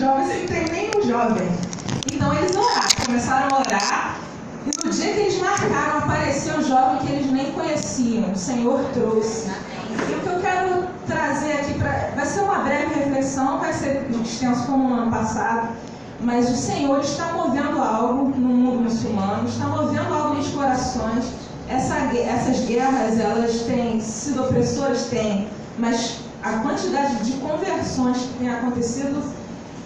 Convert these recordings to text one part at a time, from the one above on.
jovens e não tem nenhum jovem. Então eles oraram, começaram a orar, e no dia que eles marcaram, apareceu um jovem que eles nem conheciam. O Senhor trouxe. E o que eu quero trazer aqui, vai ser uma breve reflexão, vai ser extenso como no ano passado, mas o Senhor está movendo algo no mundo muçulmano, está movendo algo nos corações. Essas guerras, elas têm sido opressoras? Têm, mas a quantidade de conversões que tem acontecido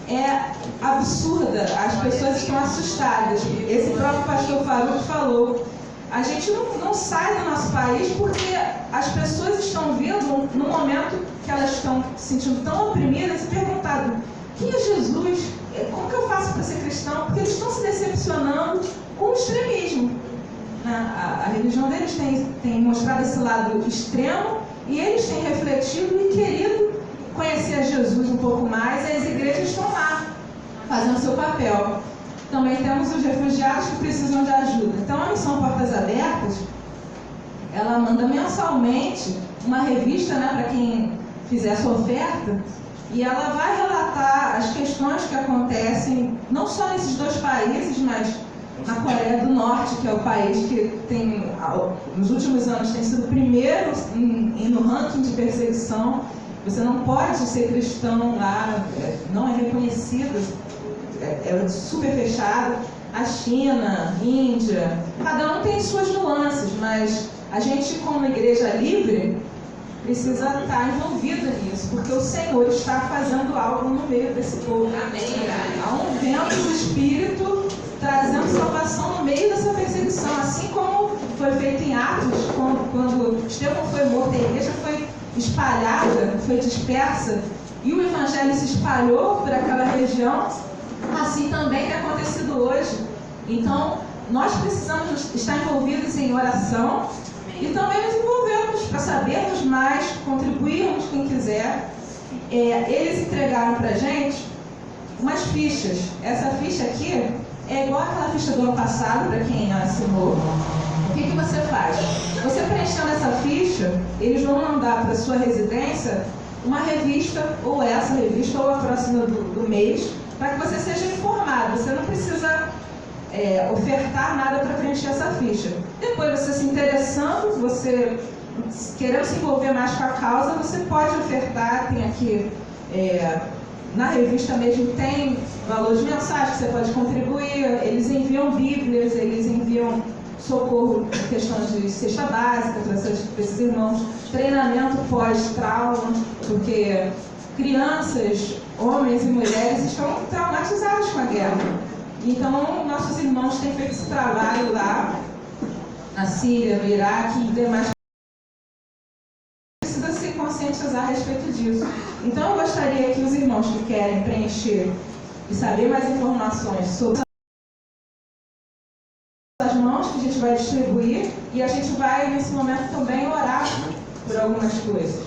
é absurda. As pessoas estão assustadas. Esse próprio pastor Faruco falou, a gente não sai do nosso país porque as pessoas estão vindo num momento que elas estão se sentindo tão oprimidas e perguntando: quem é Jesus? Como que eu faço para ser cristão? Porque eles estão se decepcionando com o extremismo. A religião deles tem mostrado esse lado extremo e eles têm refletido e querido conhecer a Jesus um pouco mais, e as igrejas estão lá fazendo seu papel. Também temos os refugiados que precisam de ajuda. Então, a Missão Portas Abertas, ela manda mensalmente uma revista, para quem fizer a sua oferta, e ela vai relatar as questões que acontecem, não só nesses dois países, mas na Coreia do Norte, que é o país que tem, nos últimos anos, tem sido o primeiro no ranking de perseguição. Você não pode ser cristão lá, não é reconhecido, é super fechado. A China, Índia, cada um tem suas nuances, mas a gente, como igreja livre, precisa estar envolvido nisso, porque o Senhor está fazendo algo no meio desse povo. Amém. Há um vento do Espírito trazendo salvação no meio dessa perseguição, assim como foi feito em Atos, quando Estevão foi morto, a igreja foi espalhada, foi dispersa, e o Evangelho se espalhou por aquela região. Assim também tem acontecido hoje. Então, nós precisamos estar envolvidos em oração e também nos envolvermos para sabermos mais, contribuirmos quem quiser. Eles entregaram para a gente umas fichas. Essa ficha aqui é igual àquela ficha do ano passado, para quem assinou. O que você faz? Você preenchendo essa ficha, eles vão mandar para a sua residência uma revista, ou essa revista, ou a próxima do mês, para que você seja informado. Você não precisa ofertar nada para preencher essa ficha. Depois, você se interessando, você querendo se envolver mais com a causa, você pode ofertar. Tem aqui, na revista mesmo, tem valor de mensagem que você pode contribuir. Eles enviam bíblias, eles enviam socorro em questões de cesta básica para esses irmãos, treinamento pós-trauma, porque crianças, homens e mulheres estão traumatizados com a guerra. Então, nossos irmãos têm feito esse trabalho lá, na Síria, no Iraque e demais. Precisa se conscientizar a respeito disso. Então, eu gostaria que os irmãos que querem preencher e saber mais informações sobre as mãos, que a gente vai distribuir, e a gente vai, nesse momento, também orar por algumas coisas.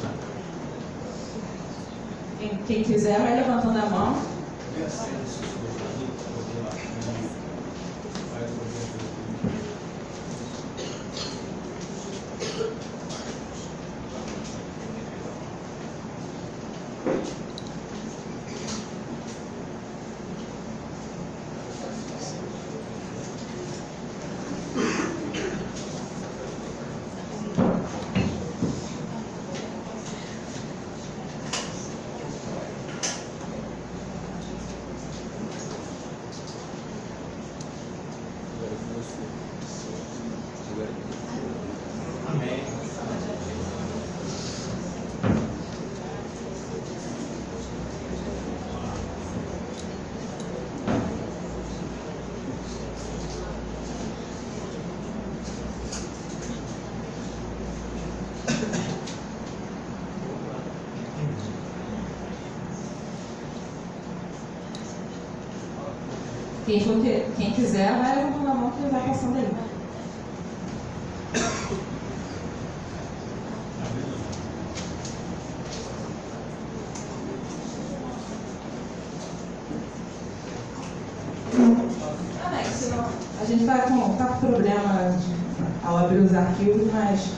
Quem quiser, vai levantando a mão. Quem quiser, vai levantando a mão que ele vai passando aí. A gente está com problema ao abrir os arquivos, mas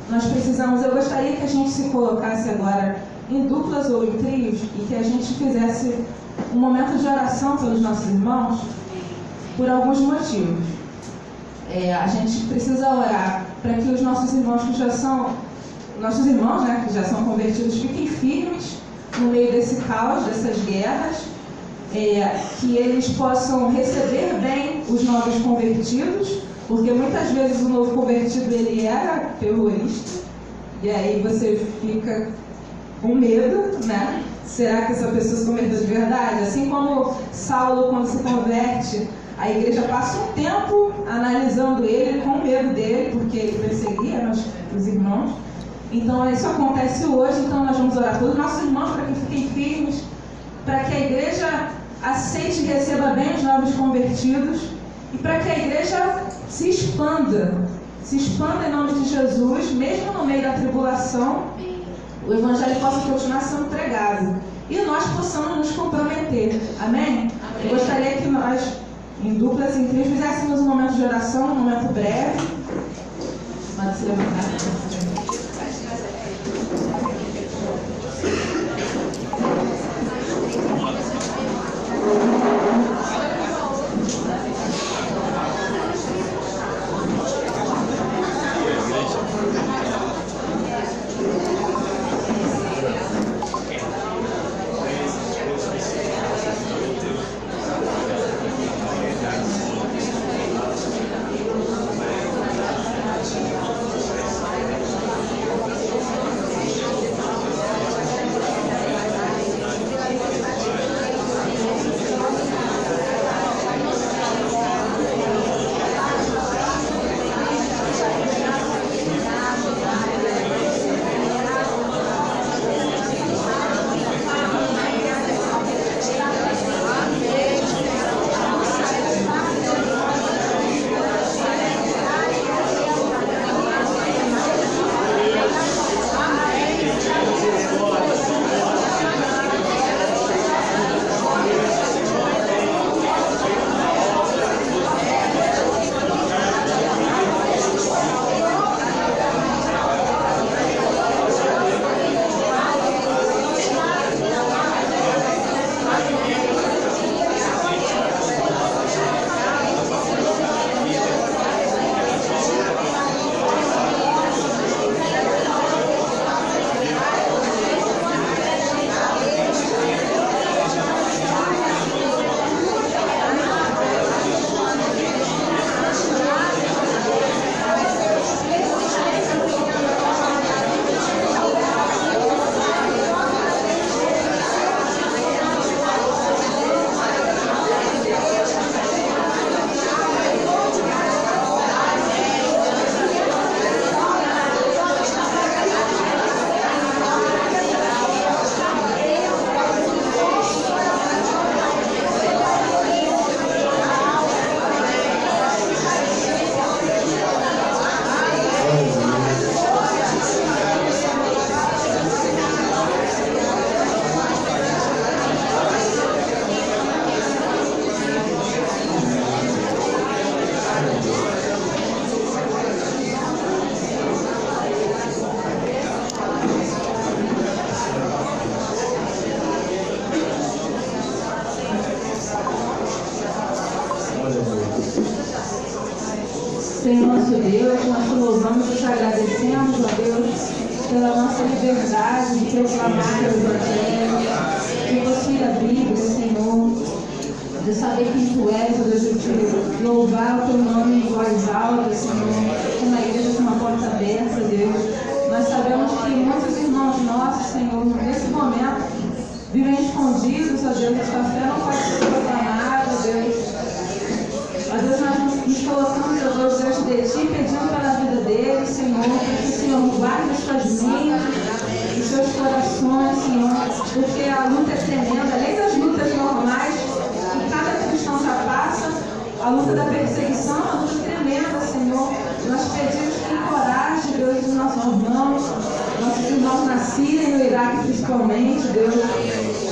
nós precisamos. Eu gostaria que a gente se colocasse agora em duplas ou em trios e que a gente fizesse um momento de oração pelos nossos irmãos por alguns motivos. A gente precisa orar para que os nossos irmãos que já são convertidos fiquem firmes no meio desse caos, dessas guerras, que eles possam receber bem os novos convertidos, porque muitas vezes o novo convertido ele era terrorista, e aí você fica com medo, né? Será que essa pessoa se converteu de verdade? Assim como Saulo, quando se converte, a igreja passa um tempo analisando ele com medo dele, porque ele perseguia os irmãos. Então isso acontece hoje, então nós vamos orar pelos nossos irmãos para que fiquem firmes, para que a igreja aceite e receba bem os novos convertidos e para que a igreja se expanda em nome de Jesus, mesmo no meio da tribulação, o evangelho possa continuar sendo pregado e nós possamos nos comprometer. Amém? Eu gostaria que nós, em duplas, em três, fizéssemos um momento de oração, um momento breve. Pode se levantar. Senhor nosso Deus, nós te louvamos e te agradecemos, ó Deus, pela nossa liberdade de proclamar o Evangelho, de possuir a Bíblia, Senhor, de saber quem Tu és, ó Deus, de te louvar o Teu nome em voz alta, Senhor, como a igreja com uma porta aberta, Deus. Nós sabemos que muitos irmãos nossos, Senhor, nesse momento, vivem escondidos, ó Deus, esta fé não pode ser proclamada, ó Deus. Ó Deus, nós nos colocamos, ó Deus, diante de Ti, pedindo pela vida deles, Senhor, que o Senhor guarde as Tuas mentes, os seus corações, Senhor, porque a luta é tremenda, além das lutas normais que cada cristão já passa, a luta da perseguição é uma luta tremenda, Senhor. Nós pedimos que encoraje, Deus, os nossos irmãos nascidos no Iraque, principalmente, Deus,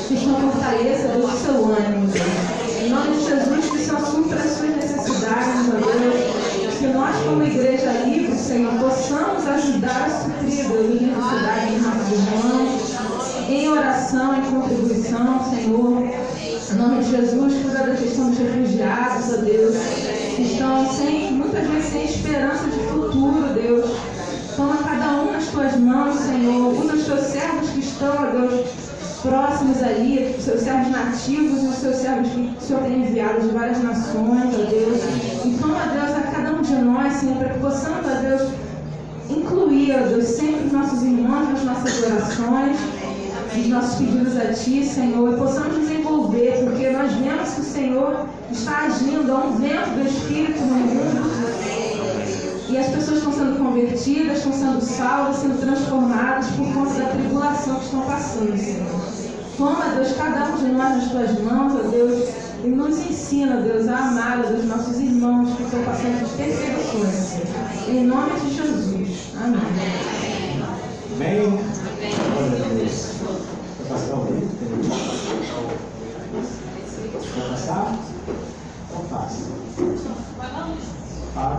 que estão fortaleça, Deus, o seu ânimo, Deus. Em nome de Jesus, que o Senhor supra as suas necessidades, ó Deus. Que nós, como igreja livre, Senhor, possamos ajudar a suprir as necessidades dos nossos irmãos, em oração, em contribuição, Senhor. Em nome de Jesus, cuida da questão dos refugiados, ó Deus, que estão muitas vezes sem esperança de futuro, Deus. Toma cada um nas tuas mãos, Senhor. Usa os teus servos que estão, ó Deus, próximos ali, os seus servos nativos e os seus servos que o Senhor tem enviado de várias nações, ó Deus. E toma, ó Deus, a cada um de nós, Senhor, para que possamos, ó Deus, incluir, ó Deus, sempre os nossos irmãos nas nossas orações, os nossos pedidos a Ti, Senhor, e possamos nos envolver, porque nós vemos que o Senhor está agindo, há um vento do Espírito no mundo, e as pessoas estão sendo convertidas, estão sendo salvas, sendo transformadas por conta da tribulação que estão passando, Senhor. Toma, Deus, cada um de nós nas Tuas mãos, ó Deus, e nos ensina, Deus, a amar, ó Deus, nossos irmãos que estão passando por perseguições, Senhor. Em nome de Jesus. Amém. Amém. Glória a Deus. Vai passar o vídeo? Vai passar? Então passa. Para.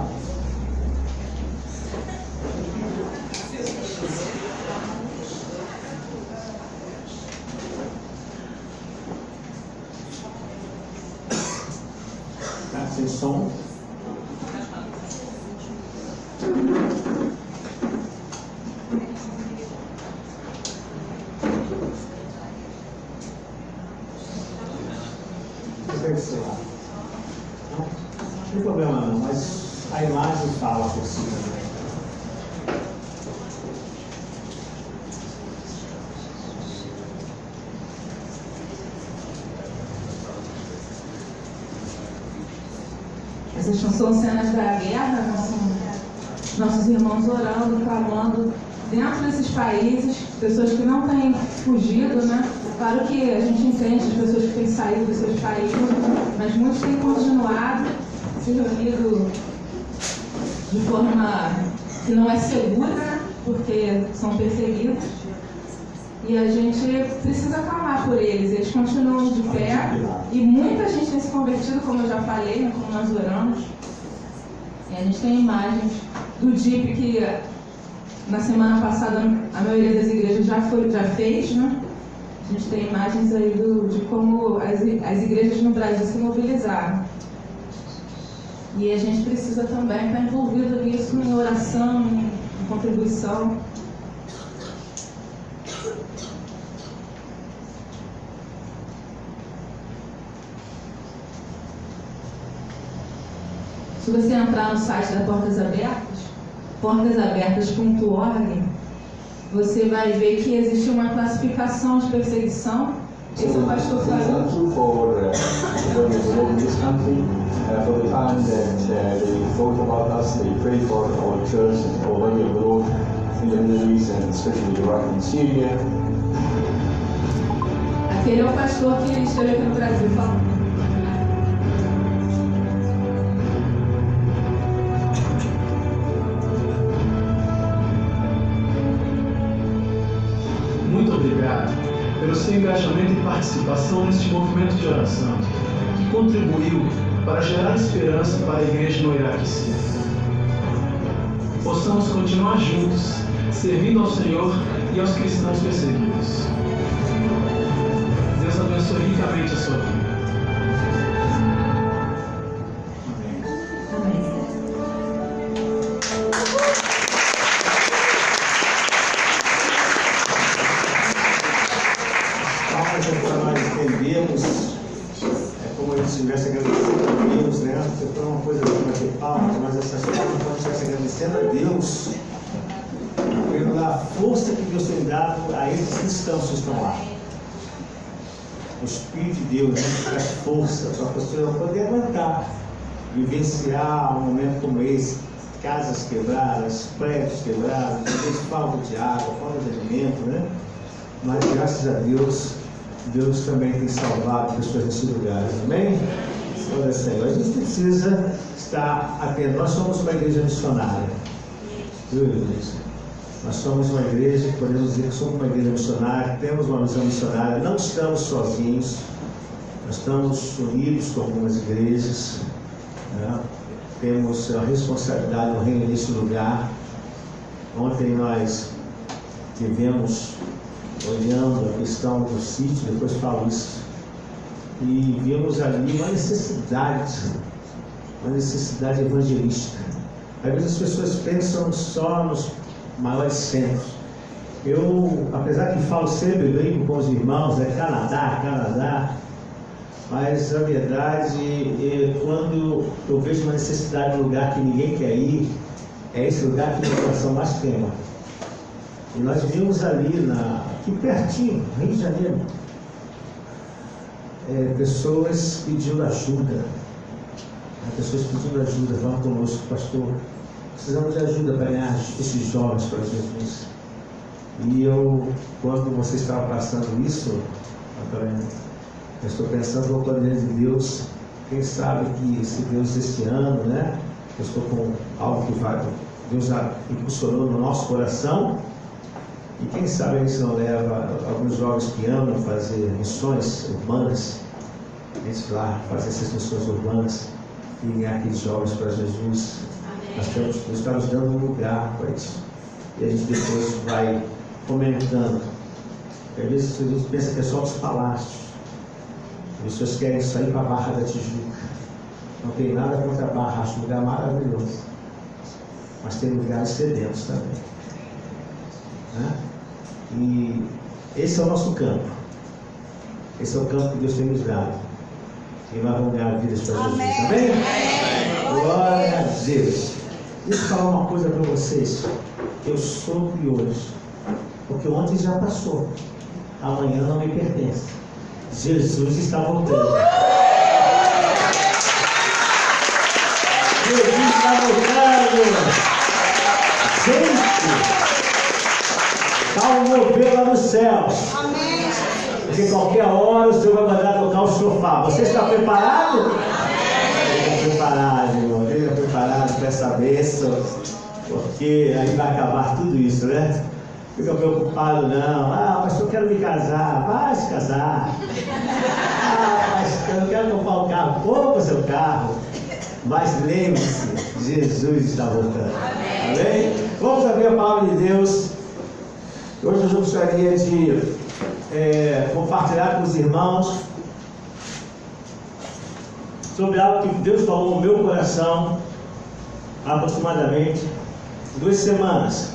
Tá sem som? Não tem problema não, mas a imagem fala por si também. Essas não são cenas da guerra, não são nossos irmãos orando, clamando dentro desses países, pessoas que não têm fugido, né? Claro que a gente entende as pessoas que têm saído dos seus países, mas muitos têm continuado se reunindo de forma que não é segura, porque são perseguidos. E a gente precisa clamar por eles. Eles continuam de pé e muita gente tem se convertido, como eu já falei, né, como nós oramos. E a gente tem imagens do DIP que na semana passada a maioria das igrejas já fez, né? A gente tem imagens aí de como as igrejas no Brasil se mobilizaram. E a gente precisa também estar envolvido nisso, em oração, em contribuição. Se você entrar no site da Portas Abertas, portasabertas.org, você vai ver que existe uma classificação de perseguição. Esse é o pastor falou. For the time that they thought about us, they prayed for our church and for many abroad in the Middle East and especially Iraq and Syria. Aquele é o pastor que esteve aqui no Brasil falando. Muito obrigado pelo seu engajamento e participação neste movimento de oração, que contribuiu para gerar esperança para a igreja no Iraque e Síria. Possamos continuar juntos, servindo ao Senhor e aos cristãos perseguidos. Deus abençoe ricamente a sua vida. Para nós entendermos, é como se estivesse agradecendo a Deus, né? Se for uma coisa como aqui, palmas, mas essas palmas como se estivesse agradecendo a Deus pela força que Deus tem dado a esses cristãos que estão lá. O Espírito de Deus, né? Traz força para a pessoa poder aguentar, vivenciar um momento como esse, casas quebradas, prédios quebrados, às vezes falta de água, falta de alimento, né? Mas graças a Deus, Deus também tem salvado pessoas nesses lugares, amém? Olha, Senhor, a gente precisa estar atento. Nós somos uma igreja missionária, viu, irmãos? Nós somos uma igreja que podemos dizer que somos uma igreja missionária, temos uma missão missionária, não estamos sozinhos, nós estamos unidos com algumas igrejas, né? Temos a responsabilidade no reino nesse lugar. Ontem nós tivemos olhando a questão do sítio, depois falo isso, e vimos ali uma necessidade evangelística. Às vezes as pessoas pensam só nos maiores centros. Eu, apesar que falo sempre, brinco com os irmãos, Canadá, mas a verdade, quando eu vejo uma necessidade no lugar que ninguém quer ir, é esse lugar que meu coração mais queima. E nós vimos ali, aqui pertinho, Rio de Janeiro, pessoas pedindo ajuda. Vão conosco, pastor. Precisamos de ajuda para ganhar esses jovens para Jesus. E quando você estava passando isso, eu estou pensando no poder de Deus. Quem sabe que se Deus este ano, né? Eu estou com algo que Deus já impulsionou no nosso coração. E quem sabe a gente não leva alguns jovens que amam fazer missões urbanas, a gente lá fazer essas missões urbanas e ganhar aqueles jovens para Jesus. Deus está nos dando um lugar para isso. E a gente depois vai comentando. Às vezes a gente pensa que é só os palácios. As pessoas querem sair para a Barra da Tijuca. Não tem nada contra a Barra, acho um lugar maravilhoso. Mas tem lugares sedentos também. Né? E esse é o nosso campo. Esse é o campo que Deus tem nos dado. E nós vamos ganhar vidas para Jesus. Amém? Glória a Deus. Deixa eu falar uma coisa para vocês. Eu soube hoje, porque ontem já passou. Amanhã não me pertence. Jesus está voltando. Jesus está voltando. Gente, está um mover lá nos céus. Porque qualquer hora o Senhor vai mandar tocar o chofar. Você está preparado? Esteja preparado, irmão. Esteja preparado para essa bênção. Porque aí vai acabar tudo isso, né? Fica preocupado, não. Mas eu quero me casar. Vai se casar. Mas eu quero comprar um carro. Compra o seu carro. Mas lembre-se, Jesus está voltando. Amém? Vamos abrir a palavra de Deus. Hoje eu gostaria de compartilhar com os irmãos sobre algo que Deus falou no meu coração há aproximadamente 2 semanas.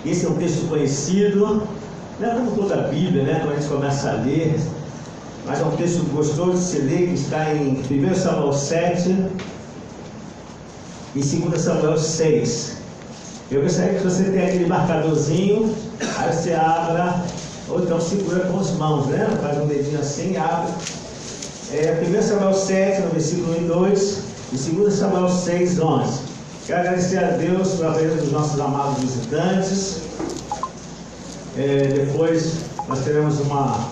Esse é um texto conhecido, não é como toda a Bíblia, né? Quando a gente começa a ler, mas é um texto gostoso de se ler, que está em 1 Samuel 7 e 2 Samuel 6. Eu gostaria que você tenha aquele marcadorzinho, aí você abra, ou então segura com as mãos, né? Faz um dedinho assim e abre. 1 Samuel 7, no versículo 1 e 2, e 2 Samuel 6, 11. Quero agradecer a Deus pela presença dos nossos amados visitantes. Depois nós teremos uma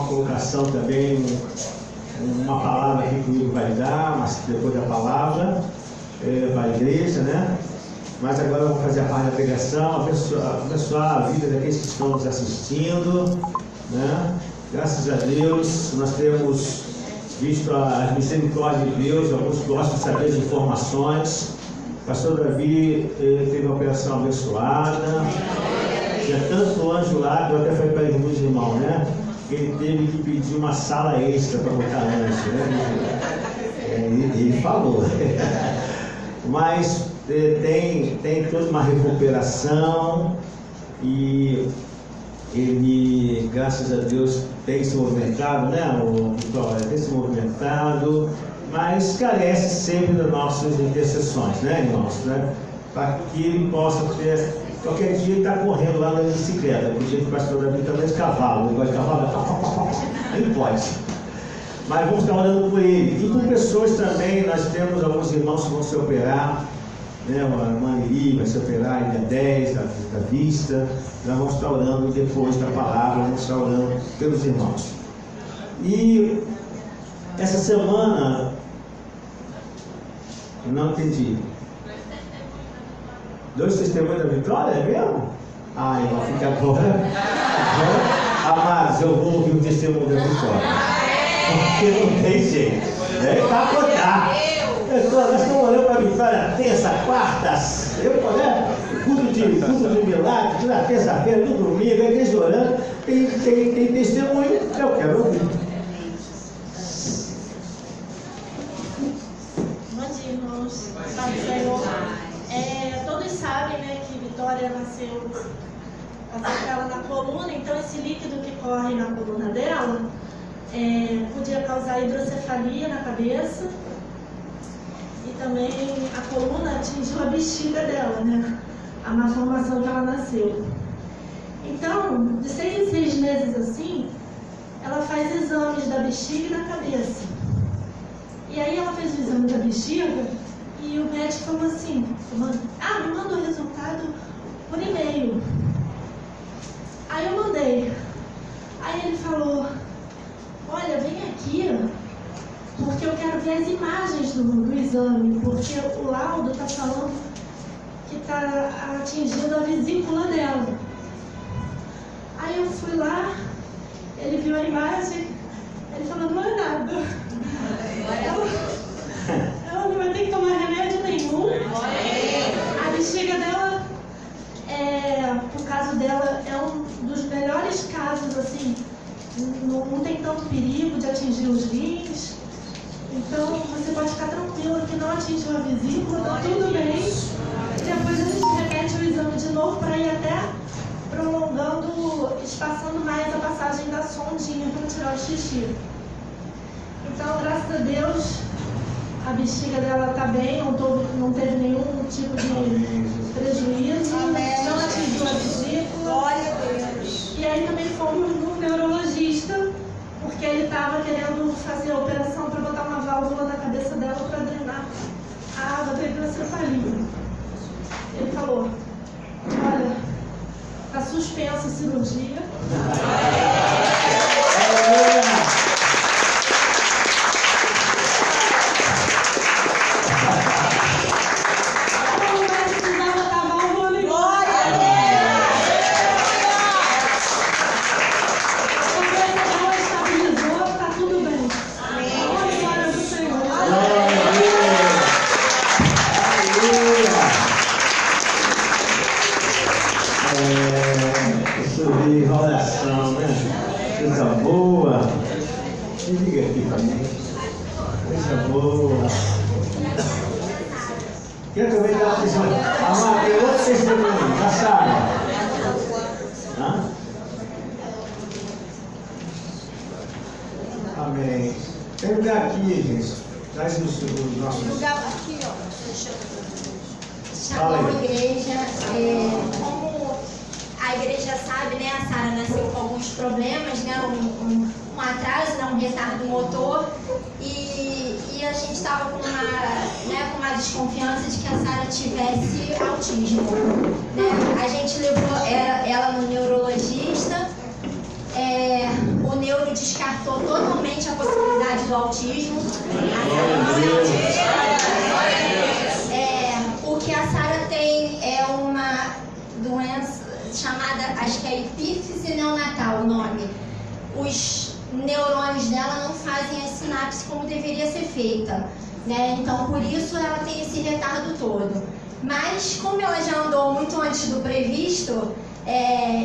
colocação também, uma palavra que o Igor vai dar, mas depois da palavra, para a igreja, né? Mas agora eu vou fazer a parte da pregação, abençoar a vida daqueles que estão nos assistindo, né? Graças a Deus, nós temos visto a misericórdia de Deus. Alguns gostam de saber as informações. O pastor Davi teve uma operação abençoada. Tinha tanto anjo lá que eu até falei para os irmãos, né? Ele teve que pedir uma sala extra para botar anjo, né? Ele falou. Mas tem toda uma recuperação e ele, graças a Deus, tem se movimentado, né? Tem se movimentado, mas carece sempre das nossas intercessões, né, irmãos? Né? Para que ele possa ter. Qualquer dia ele está correndo lá na bicicleta, porque o pastor Davi também é de cavalo, ele gosta de cavalo, ele pode. Mas vamos estar orando por ele e por pessoas também. Nós temos alguns irmãos que vão se operar, né? A irmã Eli vai se operar em dia 10 da vista. Nós vamos estar orando depois da palavra, vamos estar orando pelos irmãos. E essa semana, eu não entendi. 2 testemunhos da vitória, é mesmo? Irmão, fica agora. Amados, eu vou ouvir o testemunho da vitória. Porque não tem jeito. Está a contar. Nós estamos olhando para a vitória terça, quarta. culto de milagre, na terça-feira, no domingo, a igreja orando, tem testemunho, eu quero ouvir. Bom dia, irmãos. Paz do Senhor. Todos sabem, né, que Vitória nasceu com ela na coluna, então esse líquido que corre na coluna dela podia causar hidrocefalia na cabeça e também a coluna atingiu a bexiga dela, né? A malformação que ela nasceu. Então, de 6 em 6 meses assim, ela faz exames da bexiga e da cabeça. E aí ela fez o exame da bexiga e o médico falou assim, me manda o resultado por e-mail. Aí eu mandei. Aí ele falou, olha, vem aqui, porque eu quero ver as imagens do exame, porque o laudo está falando que está atingindo a vesícula dela. Aí eu fui lá, ele viu a imagem, ele falou, não é nada. Ela não vai ter que tomar remédio nenhum. A bexiga dela, o caso dela, é um dos melhores casos, assim, não tem tanto perigo de atingir os rins. Então, você pode ficar tranquila que não atingiu a vesícula, tá tudo bem. Depois a gente repete o exame de novo para ir até prolongando, espaçando mais a passagem da sondinha para tirar o xixi. Então, graças a Deus, a bexiga dela está bem, não teve nenhum tipo de prejuízo, não atingiu a vesícula. Glória a Deus. E aí também fomos no neurologista, porque ele estava querendo fazer a operação para botar uma válvula na cabeça dela para drenar a água da hidrocefalia. Ele falou, olha, está suspensa a cirurgia. Enrolação, né? Coisa boa. Me diga aqui pra mim. Coisa boa. Quero também dar uma atenção. Amar, tem outro testemunho. Da Sara. Amém. Tem lugar aqui, gente. Traz os nossos. Lugar aqui, ó. Fala Chamou a aí. igreja. Como a igreja sabe, né? A Sara nasceu com alguns problemas, né? Um atraso, né? Um retardo motor. E a gente estava com uma desconfiança de que a Sara tivesse autismo. Né? A gente levou ela no neurologista. O neuro descartou totalmente a possibilidade do autismo. O que a Sara tem é uma doença chamada, acho que é epífise neonatal o nome. Os neurônios dela não fazem as sinapses como deveria ser feita, né? Então por isso ela tem esse retardo todo. Mas como ela já andou muito antes do previsto,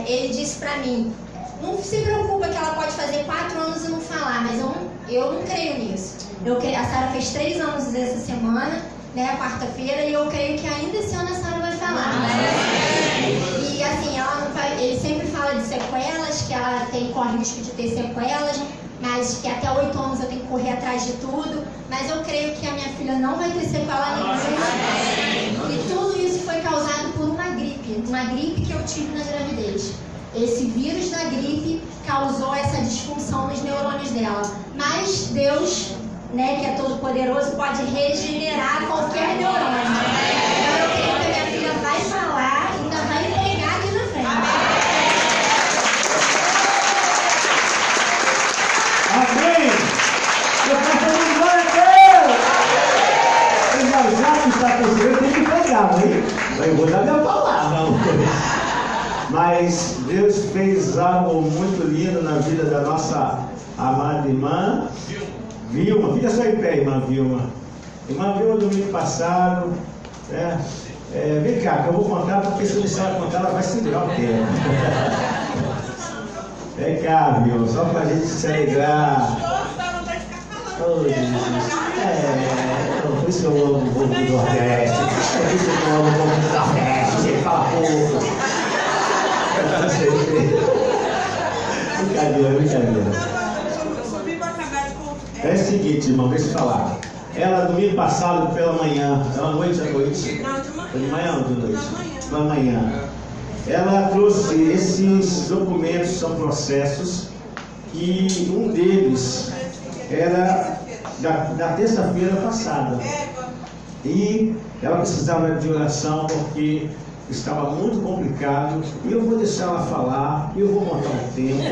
ele disse pra mim, não se preocupa que ela pode fazer 4 anos e não falar, mas eu não creio nisso. A Sara fez 3 anos essa semana, né, quarta-feira, e eu creio que ainda esse ano a Sara vai falar. E assim, ele sempre fala de sequelas, que ela corre risco de ter sequelas, mas que até 8 anos eu tenho que correr atrás de tudo. Mas eu creio que a minha filha não vai ter sequela nenhuma. E tudo isso foi causado por uma gripe que eu tive na gravidez. Esse vírus da gripe causou essa disfunção nos neurônios dela. Mas Deus, né, que é todo poderoso, pode regenerar qualquer neurônio. Então eu creio que a minha filha vai falar e ainda vai pegar aqui na frente. Amém! Eu estou falando glória a Deus! Já que está acontecendo, eu tenho que pegar, hein? Eu vou dar minha palavra. Mas Deus fez algo muito lindo na vida da nossa amada irmã Vilma. Fica só em pé, irmã Vilma. Irmã Vilma, domingo passado, né? Vem cá, que eu vou contar, porque se eu deixar ela contar, ela vai segurar o tempo. Vem cá, viu? Só pra gente se alegrar. Oh, Jesus. Por isso que eu amo o povo do Nordeste. É por isso que eu amo o povo do Nordeste. Você fala pouco. Brincadeira. É o seguinte, irmão, deixa eu falar. Ela, domingo passado, pela manhã, à noite? Não, de manhã. De manhã ou de noite? Pela manhã. Ela trouxe esses documentos, são processos, e um deles era da terça-feira passada. E ela precisava de oração porque estava muito complicado. E eu vou deixar ela falar, e eu vou montar um tempo.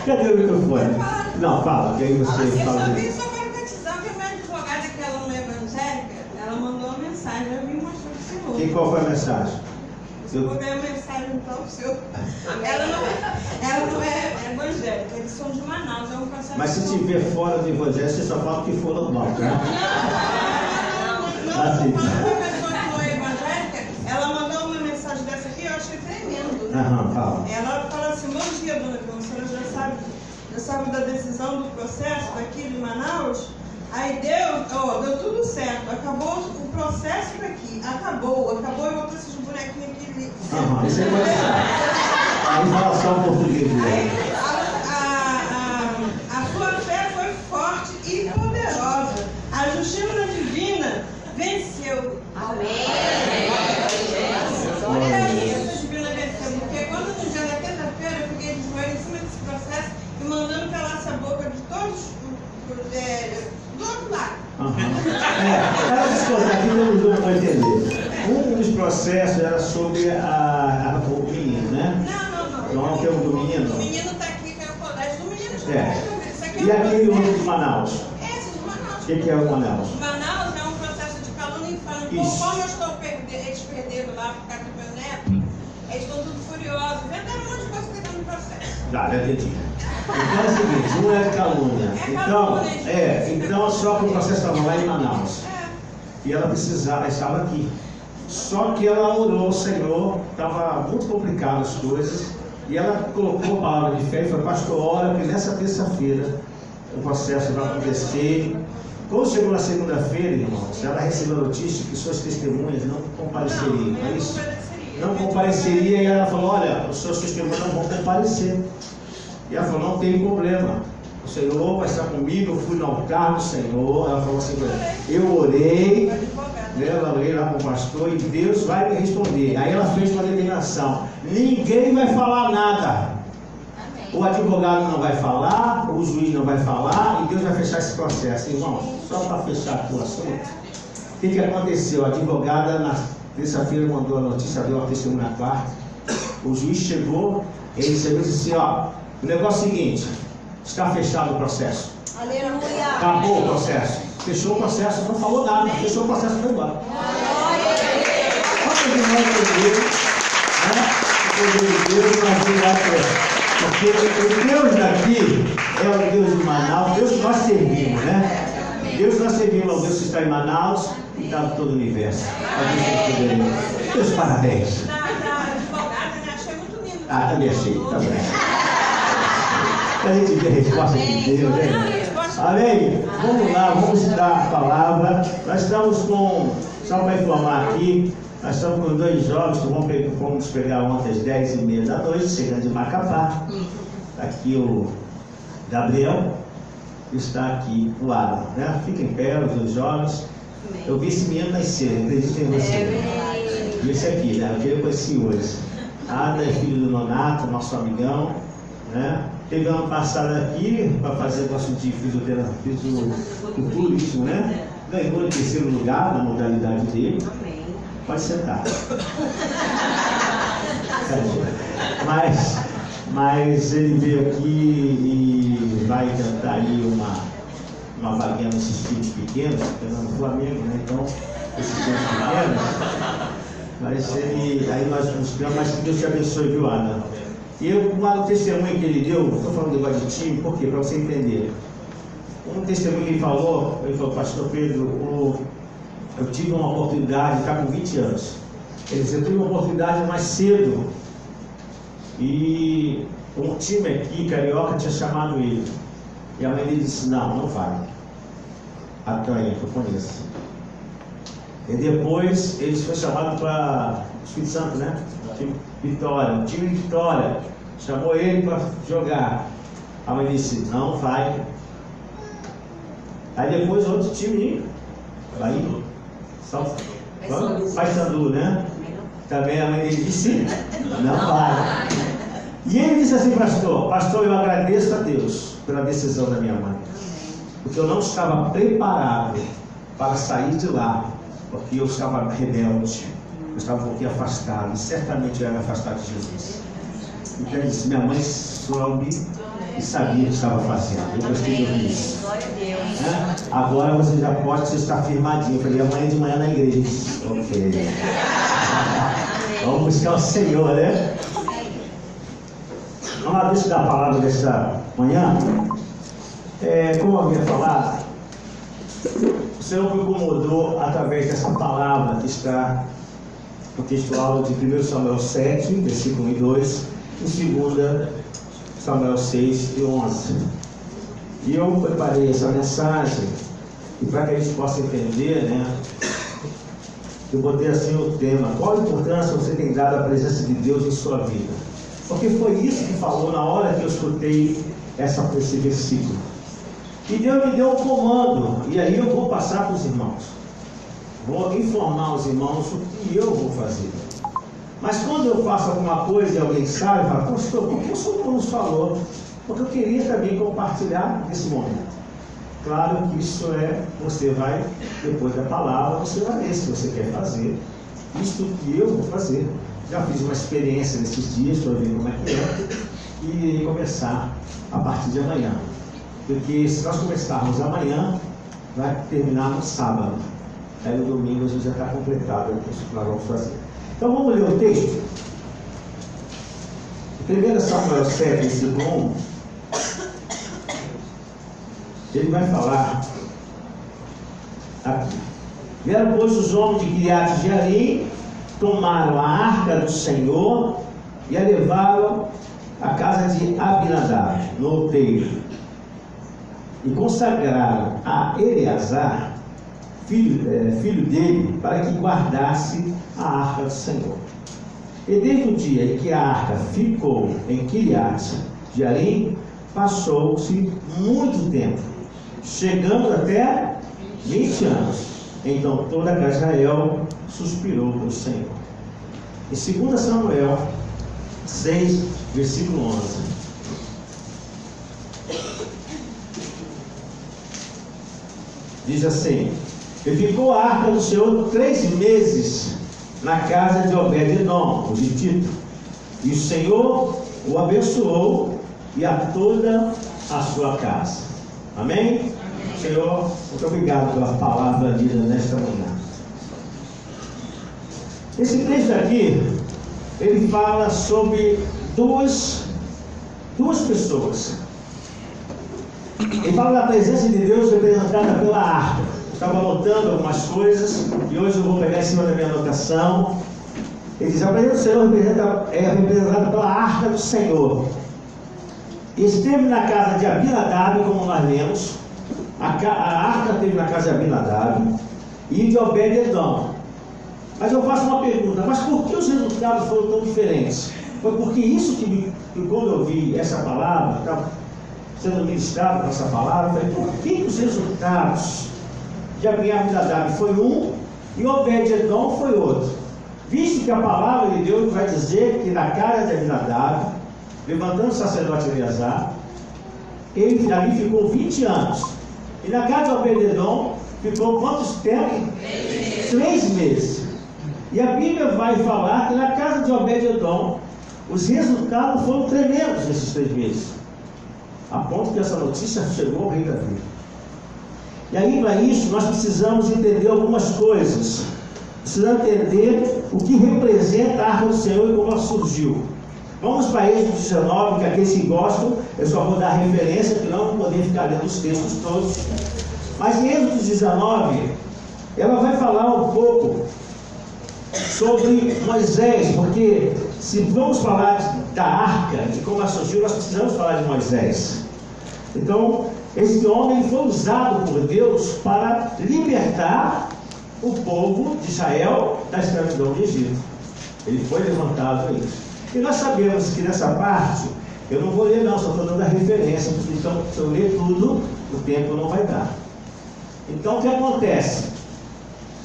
Cadê o microfone? Não, fala, que aí você fala. Eu vim só para enfatizar que a minha advogada, que ela não é evangélica, ela mandou uma mensagem, eu vim mostrar para o senhor. E qual foi a mensagem? Eu vou ver a mensagem então, o senhor. Ela não é evangélica, eles são de Manaus, é um processo. Mas se estiver fora do evangelho, você só fala que for normal, né? Não, assim. Quando a pessoa que não é evangélica, ela mandou uma mensagem dessa aqui, eu achei tremendo, né? Fala. Ela fala assim, bom dia, dona Vilma, a senhora já sabe da decisão do processo daqui de Manaus? Aí deu tudo certo, acabou o processo daqui, acabou, eu botou esses bonequinhos aqui. Isso é coisa. Aí fala só o português. A sua fé foi forte e poderosa. A justiça divina venceu. Amém. Olha aí, essa divina venceu. Porque quando no dia da quinta-feira eu fiquei de joelho em cima desse processo e mandando calasse a boca de todos do outro lado. Ela discorda aqui, não vai entender. Um dos processos era sobre o menino, né? Não tem um do menino. O menino está aqui, que é o colégio do menino. E aquele outro de Manaus? Esse de Manaus. O que é o Manaus? Manaus é um processo de calúnia e falando, conforme eu estou eles perderam lá por causa do meu neto, eles estão tudo furiosos, venderam um monte de coisa que está no processo. Já entendi. Então é o seguinte, não é calúnia. Então só que o processo estava lá em Manaus. E ela estava aqui. Só que ela orou ao Senhor, estava muito complicado as coisas, e ela colocou a palavra de fé e falou, pastor, ora que nessa terça-feira o processo vai acontecer. Quando chegou na segunda-feira, irmãos, ela recebeu a notícia que suas testemunhas não compareceriam. Não é isso? Não compareceria, e ela falou, olha, os seus testemunhos não vão comparecer. E ela falou, não tem problema. O Senhor vai estar comigo, eu fui no altar do Senhor. Ela falou assim, eu orei, ela orei lá com o pastor e Deus vai me responder. Aí ela fez uma determinação, ninguém vai falar nada. O advogado não vai falar, o juiz não vai falar e Deus vai fechar esse processo. Irmãos, só para fechar aqui o assunto, o que aconteceu? A advogada na terça-feira mandou a notícia, deu uma testemunha na quarta. O juiz chegou, ele recebeu e disse assim, o negócio é o seguinte, está fechado o processo. Aleluia. Acabou o processo. Fechou o processo, não falou nada, fechou o processo e foi embora. Quantos irmãos de Deus, né? Deus, porque o Deus daqui é o Deus de Manaus, Deus que nós servimos, né? Deus que nós servimos é o Deus que está em Manaus e está em todo o universo. Deus, parabéns. Da advogada, né? Achei muito lindo. Também achei, tá bem. A gente vê a resposta de Deus, né? Amém? Vamos lá, vamos estudar a palavra. Nós estamos com, só para informar aqui, nós estamos com 2 jovens que vamos pegar ontem às 10h30 da noite, chegando de Macapá. Aqui o Gabriel está aqui do lado, né? Fica em pé, os 2 jovens. Eu vi esse menino nascer, acredito em você. E esse aqui, né? Eu conheci hoje. Ada é filho do Nonato, nosso amigão, né? Teve ano passado aqui para fazer negócio de fisiculturismo, né? Ganhou em 3º lugar na modalidade dele. Pode sentar. Mas ele veio aqui e vai tentar aí uma vaguinha nesses times pequenos, porque não é no Flamengo, né? Então, esses times pequenos. Mas aí nós buscamos, mas que Deus te abençoe, viu, Ana? E o testemunho que ele deu, estou falando do negócio de time, por quê? Para você entender. Um testemunho que ele falou, pastor Pedro, eu tive uma oportunidade, está com 20 anos. Ele disse, eu tive uma oportunidade mais cedo. E um time aqui, carioca, tinha chamado ele. E a mãe dele disse, não vai. A Tânia, que eu conheço. E depois eles foram chamados para o Espírito Santo, né? Vitória, o time de Vitória. Chamou ele para jogar. A mãe disse, não vai. Aí depois outro time, aí, Paysandu, né? Também a mãe dele disse, não vai. E ele disse assim, pastor, eu agradeço a Deus pela decisão da minha mãe. Porque eu não estava preparado para sair de lá, porque eu estava rebelde, eu estava um pouquinho afastado, e certamente eu ia me afastar de Jesus. Então ele disse, minha mãe soube e sabia o que estava fazendo. Eu gostei de ouvir isso. Agora você já pode estar firmadinho. Eu falei, amanhã de manhã na igreja. Ok. Vamos buscar o Senhor, né? Vamos lá, deixa eu dar a palavra desta manhã. Como eu havia falado, o Senhor me incomodou através dessa palavra que está no textual de 1 Samuel 7, versículo 1 e 2, e 2 Samuel 6 e 11. E eu preparei essa mensagem, e para que a gente possa entender, né, eu botei assim o tema: qual a importância você tem dado à presença de Deus em sua vida? Porque foi isso que falou na hora que eu escutei esse versículo. E Deus me deu um comando, e aí eu vou passar para os irmãos. Vou informar os irmãos o que eu vou fazer. Mas quando eu faço alguma coisa e alguém sabe, fala, pastor, por que o Senhor nos falou? Porque eu queria também compartilhar nesse momento. Claro que isso você vai, depois da palavra, você vai ver se você quer fazer isto que eu vou fazer. Já fiz uma experiência nesses dias, estou vendo como é que é, e irei começar a partir de amanhã. Porque se nós começarmos amanhã, vai terminar no sábado. Aí no domingo a gente já está completado o que nós vamos fazer. Então vamos ler o texto. 1 Samuel 7, versículo 1. Ele vai falar aqui. Vieram, pois, os homens de Kiriat Jearim, tomaram a arca do Senhor e a levaram à casa de Abinadab, no outeiro, e consagraram a Eleazar, filho dele, para que guardasse a arca do Senhor. E desde o dia em que a arca ficou em Kiriat Jearim, passou-se muito tempo, chegando até 20 anos. Então toda a casa de Israel suspirou pelo Senhor. Em 2 Samuel 6, versículo 11. Diz assim: e ficou a arca do Senhor 3 meses na casa de Obed-edom, o Gitita, e o Senhor o abençoou e a toda a sua casa. Amém? Senhor, muito obrigado pela palavra lida nesta manhã. Esse texto aqui, ele fala sobre duas pessoas. Ele fala da presença de Deus representada pela arca. Eu estava anotando algumas coisas e hoje eu vou pegar em cima da minha anotação. Ele diz: a presença do Senhor é representada pela arca do Senhor. E esteve na casa de Abinadab, como nós lemos. A arca esteve na casa de Abinadab e de Obed-edom. Mas eu faço uma pergunta: mas por que os resultados foram tão diferentes? Foi porque isso que quando eu vi essa palavra, estava sendo ministrado com essa palavra, eu falei, por que os resultados de Abinadab foi um e Obed-edom foi outro? Visto que a palavra de Deus vai dizer que na casa de Abinadab, levantando o sacerdote Eleazar, ele ali ficou 20 anos. E na casa de Obed-edom ficou quantos tempos? 3 meses. E a Bíblia vai falar que na casa de Obed-edom os resultados foram tremendos nesses 3 meses, a ponto que essa notícia chegou ao rei Davi. E aí, para isso, nós precisamos entender algumas coisas. Precisamos entender o que representa a arca do Senhor e como ela surgiu. Vamos para Êxodo 19, que aqueles que gostam, eu só vou dar referência, que não vou poder ficar lendo os textos todos. Mas em Êxodo 19, ela vai falar um pouco sobre Moisés, porque se vamos falar da arca e como ela surgiu, nós precisamos falar de Moisés. Então, esse homem foi usado por Deus para libertar o povo de Israel da escravidão do Egito. Ele foi levantado a isso. E nós sabemos que nessa parte, eu não vou ler não, só estou dando a referência, porque então, se eu ler tudo, o tempo não vai dar. Então, o que acontece?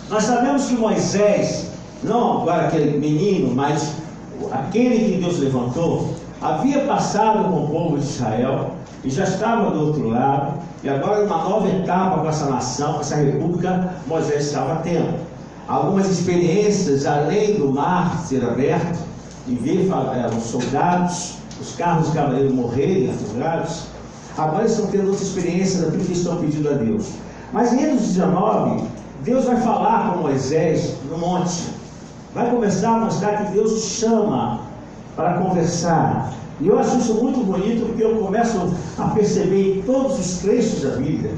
Nós sabemos que Moisés, não agora aquele menino, mas aquele que Deus levantou, havia passado com o povo de Israel e já estava do outro lado, e agora uma nova etapa com essa nação, com essa república, Moisés estava tendo algumas experiências além do mar ser aberto e ver os soldados, os carros de cavaleiro morrerem afogados. Agora eles estão tendo outra experiência daquilo que estão pedindo a Deus. Mas em Êxodo 19, Deus vai falar com Moisés no monte, vai começar a mostrar que Deus o chama para conversar. E eu acho isso muito bonito, porque eu começo a perceber em todos os trechos da Bíblia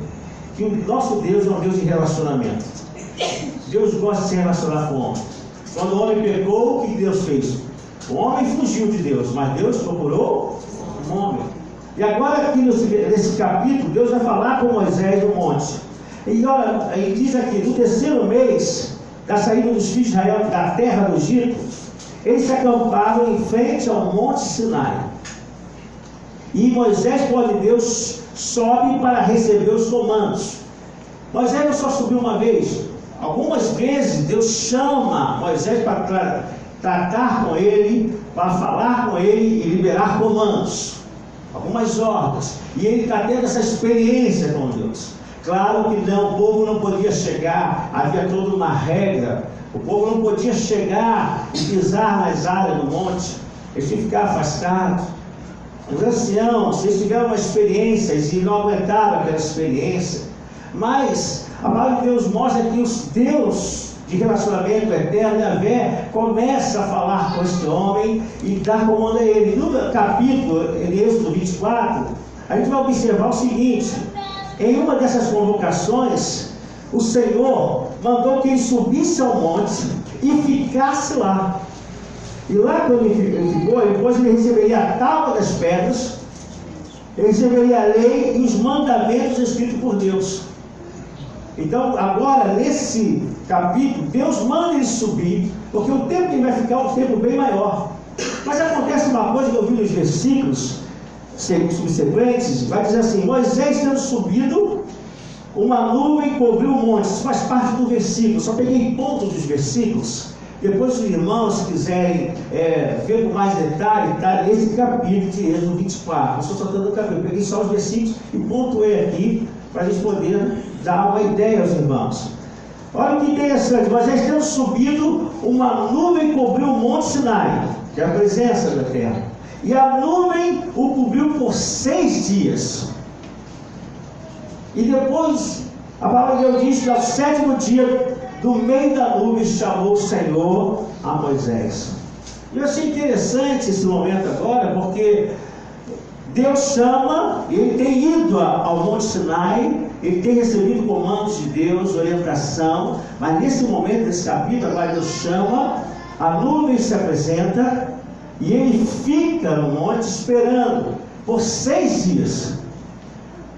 que o nosso Deus é um Deus de relacionamento. Deus gosta de se relacionar com o homem. Quando o homem pecou, o que Deus fez? O homem fugiu de Deus, mas Deus procurou o homem. E agora aqui nesse capítulo, Deus vai falar com Moisés no monte. E olha, ele diz aqui, no terceiro mês da saída dos filhos de Israel da terra do Egito, eles se acamparam em frente ao monte Sinai. E Moisés, por ordem de Deus, sobe para receber os comandos. Moisés não só subiu uma vez. Algumas vezes Deus chama Moisés para tratar com ele, para falar com ele e liberar comandos. Algumas ordens. E ele está tendo essa experiência com Deus. Claro que não, o povo não podia chegar, havia toda uma regra. O povo não podia chegar e pisar nas áreas do monte. Eles tinham que ficar afastados. Os anciãos, eles tiveram uma experiência e não aguentaram aquela experiência. Mas a palavra de Deus mostra que os Deus de relacionamento eterno, Yahvé, começa a falar com este homem e dar comando a ele. No capítulo, em Êxodo 24, a gente vai observar o seguinte: em uma dessas convocações, o Senhor mandou que ele subisse ao monte e ficasse lá. E lá, quando ele ficou, depois ele receberia a tábua das pedras, ele receberia a lei e os mandamentos escritos por Deus. Então, agora, nesse capítulo, Deus manda ele subir, porque o tempo que ele vai ficar é um tempo bem maior. Mas acontece uma coisa que eu vi nos versículos subsequentes, vai dizer assim: Moisés tendo subido, uma nuvem cobriu o monte. Isso faz parte do versículo, só peguei pontos dos versículos. Depois os irmãos, se quiserem ver com mais detalhe, está nesse capítulo de Êxodo 24. Eu estou soltando o capítulo, peguei só os versículos e pontuei aqui, para a gente poder dar uma ideia aos irmãos. Olha que interessante: Moisés tendo subido, uma nuvem cobriu o monte Sinai, que é a presença da terra, e a nuvem o cobriu por 6 dias. E depois, a palavra de Deus diz que ao 7º dia, do meio da nuvem, chamou o Senhor a Moisés. E eu achei interessante esse momento agora, porque Deus chama, ele tem ido ao Monte Sinai, ele tem recebido comandos de Deus, orientação, mas nesse momento, nesse capítulo, agora Deus chama, a nuvem se apresenta, e ele fica no monte esperando por 6 dias.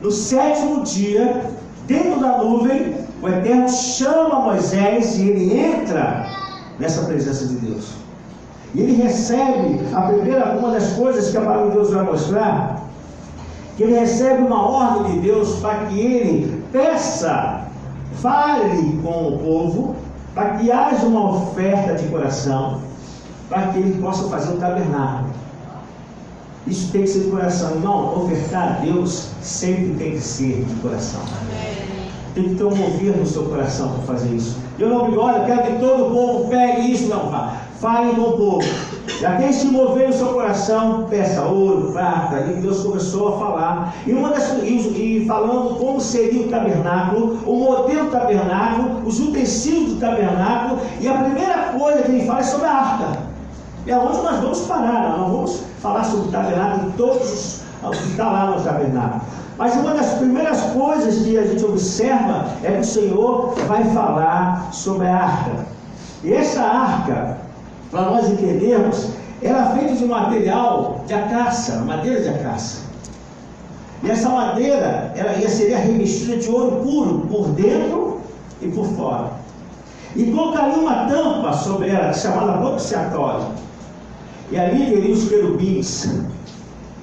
No 7º dia, dentro da nuvem, o Eterno chama Moisés e ele entra nessa presença de Deus. E ele recebe uma das coisas que a palavra de Deus vai mostrar, que ele recebe uma ordem de Deus para que ele peça, fale com o povo, para que haja uma oferta de coração, para que ele possa fazer o tabernáculo. Isso tem que ser de coração, irmão. Ofertar a Deus sempre tem que ser de coração. Tem que ter um mover no seu coração para fazer isso. Eu não me olho, eu quero que todo o povo pegue isso, não vá. Fale com o povo. Já tem se mover no seu coração, peça ouro, prata. E Deus começou a falar. E falando como seria o tabernáculo, o modelo do tabernáculo, os utensílios do tabernáculo. E a primeira coisa que ele fala é sobre a arca. É onde nós vamos parar. Nós não vamos falar sobre o tabernáculo em todos que está lá no tabernáculo. Mas uma das primeiras coisas que a gente observa é que o Senhor vai falar sobre a arca. E essa arca, para nós entendermos, era feita de material de acácia, madeira de acácia. E essa madeira, seria revestida de ouro puro, por dentro e por fora. E colocaria uma tampa sobre ela, chamada propiciatório. E ali teria os querubins.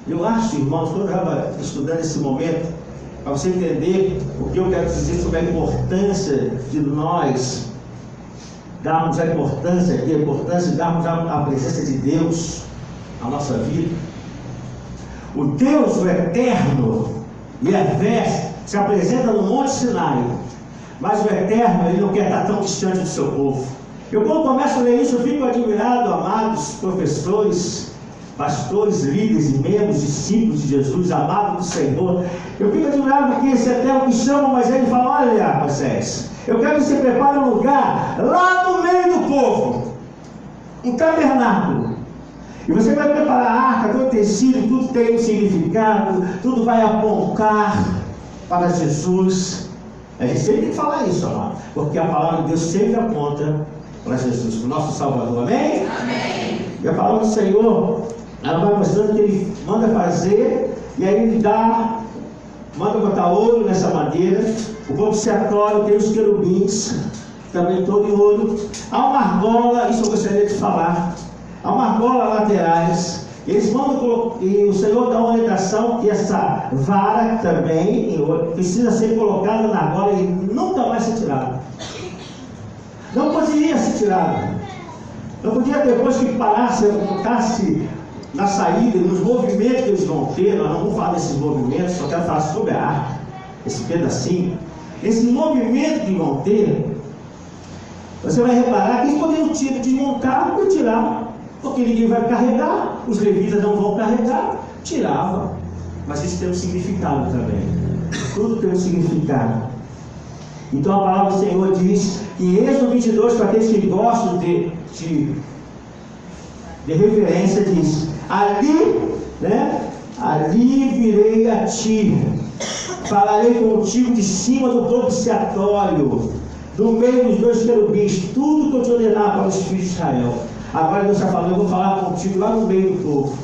Eu acho, irmãos, quando eu estava estudando esse momento, para você entender o que eu quero dizer sobre a importância de nós darmos a importância de darmos a presença de Deus na nossa vida. O Deus, o Eterno, Yahvé, se apresenta no Monte Sinai, mas o Eterno, Ele não quer estar tão distante do seu povo. Eu, quando começo a ler isso, eu fico admirado, amados professores, pastores, líderes e membros, discípulos de Jesus, amados do Senhor. Eu fico admirado porque esse Eterno me chama, mas ele fala: olha, Moisés, eu quero que você prepare um lugar lá no meio do povo, um tabernáculo. E você vai preparar a arca, todo tecido, tudo tem um significado, tudo vai apontar para Jesus. A gente sempre tem que falar isso, amado, porque a palavra de Deus sempre aponta para Jesus, para o nosso Salvador. Amém? Amém. E a palavra do Senhor, ela vai mostrando que Ele manda fazer, e aí Ele manda botar ouro nessa madeira. O propiciatório tem os querubins, também todo em ouro. Há uma argola, isso eu gostaria de falar. Há uma argola laterais. Eles mandam, e o Senhor dá uma orientação que essa vara também em ouro precisa ser colocada na argola e nunca mais ser tirada. Não poderia ser tirada. Não podia, depois que parasse, botasse na saída, nos movimentos que eles vão ter. Nós não vamos falar desses movimentos, só quero falar sobre a arca, esse pedacinho. Esse movimento que vão ter, você vai reparar que eles poderiam desmontar e tirar, porque ninguém vai carregar, os levitas não vão carregar, tirava. Mas isso tem um significado também. Tudo tem um significado. Então a palavra do Senhor diz em Êxodo 22, para aqueles que gostam de referência, diz: ali virei a ti, falarei contigo de cima do propiciatório, do meio dos dois querubins, tudo que eu te ordenar para os filhos de Israel. Agora Deus está falando: eu vou falar contigo lá no meio do povo.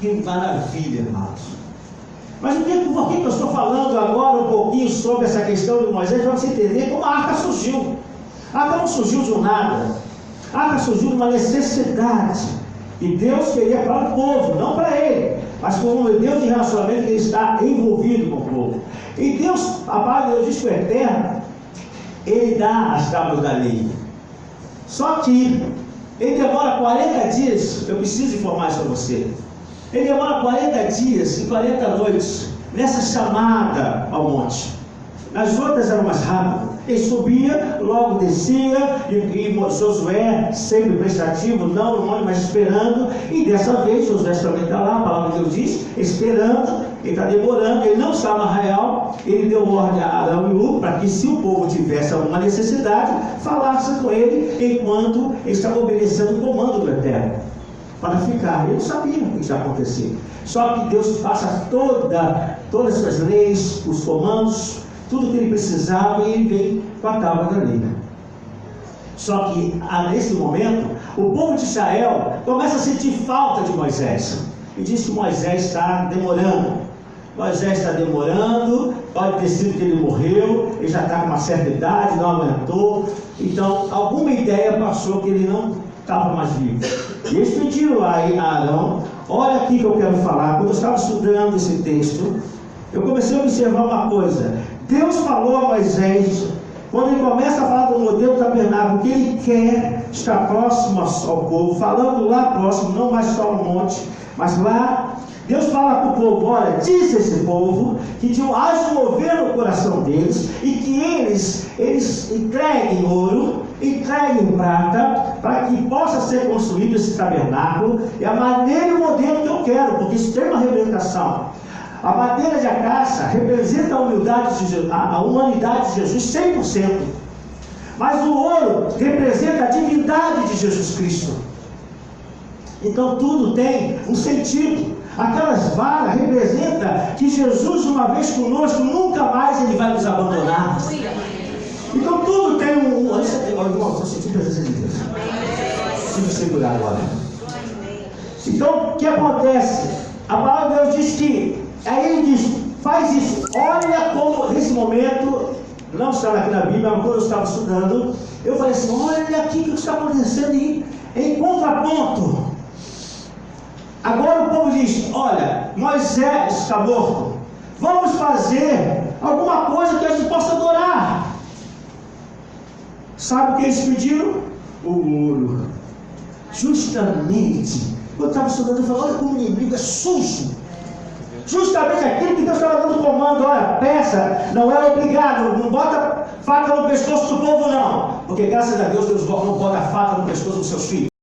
Que maravilha, irmãos. Mas por que eu estou falando agora um pouquinho sobre essa questão de Moisés, para você entender como a arca surgiu. A arca não surgiu do nada. A arca surgiu de uma necessidade. E Deus queria para o povo, não para ele. Mas como Deus de relacionamento, ele está envolvido com o povo. E Deus, a palavra de Deus diz que o Eterno, Ele dá as tábuas da lei. Só que ele demora 40 dias, eu preciso informar isso a você. Ele demora 40 dias e 40 noites nessa chamada ao monte. Nas outras era mais rápido. Ele subia, logo descia, e Josué, sempre prestativo, não no monte, mas esperando. E dessa vez, Josué também está lá, a palavra de Deus diz, esperando. Ele está demorando, ele não está no arraial. Ele deu ordem a Arão e Hur para que, se o povo tivesse alguma necessidade, falasse com ele enquanto ele estava obedecendo o comando do Eterno para ficar. Ele não sabia o que ia acontecer. Só que Deus passa todas essas leis, os comandos, tudo que ele precisava, e ele vem com a tábua da lei. Só que nesse momento, o povo de Israel começa a sentir falta de Moisés. E diz que Moisés está demorando. Moisés está demorando, pode ter sido que ele morreu, ele já está com uma certa idade, não aguentou. Então, alguma ideia passou que ele não estava mais vivo. E eles pediram a Arão: olha aqui que eu quero falar. Quando eu estava estudando esse texto, eu comecei a observar uma coisa. Deus falou a Moisés, quando ele começa a falar do modelo do tabernáculo, que ele quer estar próximo ao povo, falando lá próximo, não mais só no monte, mas lá. Deus fala para o povo: olha, diz esse povo que haja mover no coração deles, e que eles entreguem ouro, entreguem prata, para que possa ser construído esse tabernáculo, e a maneira e o modelo que eu quero, porque isso tem uma representação. A madeira de acácia representa a humildade de Jesus, a humanidade de Jesus 100%. Mas o ouro representa a divindade de Jesus Cristo. Então tudo tem um sentido. Aquelas varas representam que Jesus, uma vez conosco, nunca mais Ele vai nos abandonar. Então tudo tem um... Estou sentindo a presença de Deus. Se me segurar agora. Então, o que acontece? A palavra de Deus diz que... Aí Ele diz, faz isso. Olha como, nesse momento, não está aqui na Bíblia, mas quando eu estava estudando, eu falei assim, olha aqui o que está acontecendo em contraponto. Agora o povo diz, olha, Moisés está morto. Vamos fazer alguma coisa que a gente possa adorar. Sabe o que eles pediram? O ouro. Justamente, eu estava estudando e falei, olha como o inimigo é sujo. Justamente aquilo que Deus estava dando comando, olha, peça, não é obrigado, não bota faca no pescoço do povo não. Porque graças a Deus, Deus não bota faca no pescoço dos seus filhos.